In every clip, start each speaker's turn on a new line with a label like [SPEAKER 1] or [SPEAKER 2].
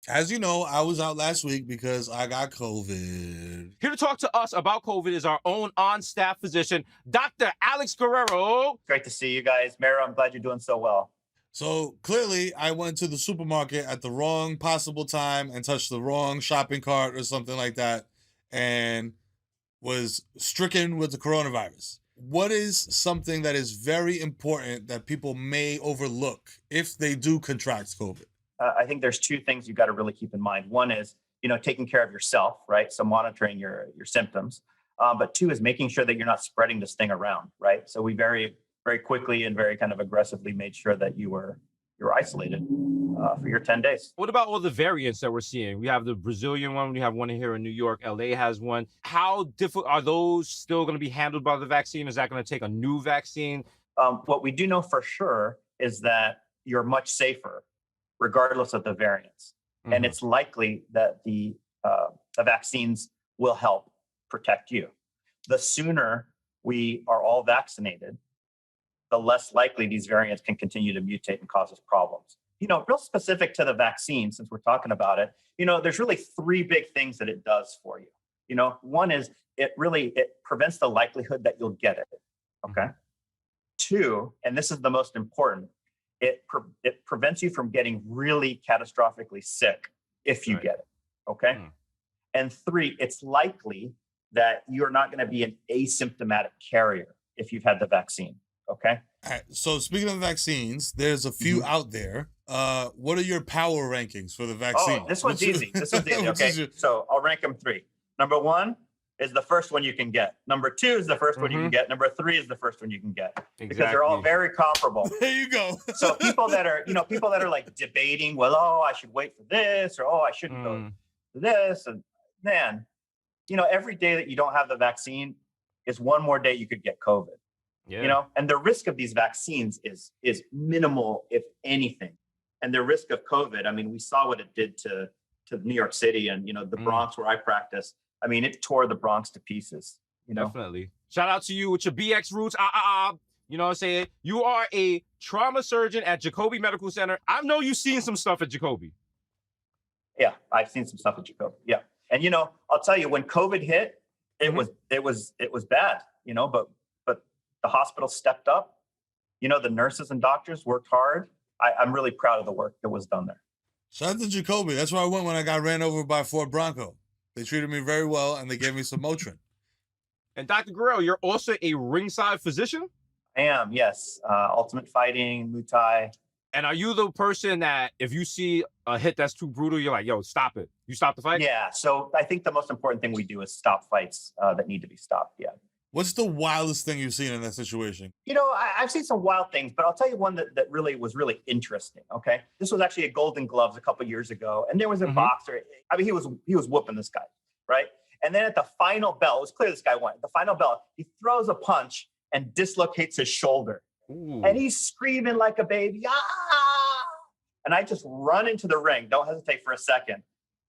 [SPEAKER 1] As you know, I was out last week because I got COVID.
[SPEAKER 2] Here to talk to us about COVID is our own on-staff physician, Dr. Alex Guerrero.
[SPEAKER 3] Great to see you guys. Mero, I'm glad you're doing so well.
[SPEAKER 1] So clearly, I went to the supermarket at the wrong possible time and touched the wrong shopping cart or something like that and was stricken with the coronavirus. What is something that is very important that people may overlook if they do contract COVID?
[SPEAKER 3] I think there's two things you've got to really keep in mind. One is, taking care of yourself, right? So monitoring your symptoms. But two is making sure that you're not spreading this thing around, right? So we very, very quickly and very kind of aggressively made sure that you were isolated for your 10 days.
[SPEAKER 2] What about all the variants that we're seeing? We have the Brazilian one. We have one here in New York. LA has one. How difficult are those still going to be handled by the vaccine? Is that going to take a new vaccine?
[SPEAKER 3] What we do know for sure is that you're much safer regardless of the variants. Mm-hmm. And it's likely that the vaccines will help protect you. The sooner we are all vaccinated, the less likely these variants can continue to mutate and cause us problems. Real specific to the vaccine, since we're talking about it, there's really three big things that it does for you. One is it prevents the likelihood that you'll get it. Okay. Two, and this is the most important, it prevents you from getting really catastrophically sick if you get it. Okay. And three, it's likely that you're not going to be an asymptomatic carrier if you've had the vaccine. Okay.
[SPEAKER 1] All right. So speaking of vaccines, there's a few out there. What are your power rankings for the vaccine?
[SPEAKER 3] Oh, this one's easy. Okay. So I'll rank them three. Number one is the first one you can get. Number two is the first one you can get. Number three is the first one you can get. Exactly. Because they're all very comparable.
[SPEAKER 1] There you go.
[SPEAKER 3] So people that are like debating, well, oh, I should wait for this, or oh, I shouldn't go to this. And man, every day that you don't have the vaccine is one more day you could get COVID. Yeah. And the risk of these vaccines is minimal, if anything. And the risk of COVID, I mean, we saw what it did to New York City and, the Bronx where I practice. I mean, it tore the Bronx to pieces,
[SPEAKER 2] Definitely. Shout out to you with your BX roots. You know what I'm saying? You are a trauma surgeon at Jacoby Medical Center. I know you've seen some stuff at Jacoby.
[SPEAKER 3] Yeah, I've seen some stuff at Jacoby. Yeah. And, I'll tell you, when COVID hit, it was bad, but the hospital stepped up. The nurses and doctors worked hard. I'm really proud of the work that was done there.
[SPEAKER 1] Shout out to Jacoby. That's where I went when I got ran over by Ford Bronco. They treated me very well, and they gave me some Motrin.
[SPEAKER 2] And Dr. Guerrero, you're also a ringside physician?
[SPEAKER 3] I am, yes. Ultimate Fighting, Muay Thai.
[SPEAKER 2] And are you the person that if you see a hit that's too brutal, you're like, yo, stop it? You stop the fight?
[SPEAKER 3] Yeah, so I think the most important thing we do is stop fights that need to be stopped, yeah.
[SPEAKER 1] What's the wildest thing you've seen in that situation?
[SPEAKER 3] I've seen some wild things, but I'll tell you one that really was really interesting, okay? This was actually at Golden Gloves a couple years ago, and there was a boxer. I mean, he was whooping this guy, right? And then at the final bell, it was clear this guy won. At the final bell, he throws a punch and dislocates his shoulder. Ooh. And he's screaming like a baby, ah! And I just run into the ring, don't hesitate for a second,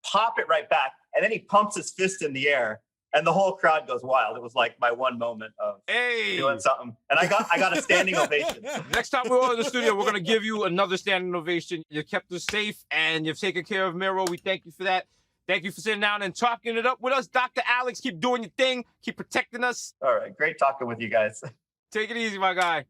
[SPEAKER 3] pop it right back, and then he pumps his fist in the air. And the whole crowd goes wild. It was like my one moment of doing something. And I got a standing ovation.
[SPEAKER 2] Next time we're all in the studio, we're going to give you another standing ovation. You kept us safe and you've taken care of Mero. We thank you for that. Thank you for sitting down and talking it up with us. Dr. Alex, keep doing your thing. Keep protecting us.
[SPEAKER 3] All right. Great talking with you guys.
[SPEAKER 2] Take it easy, my guy.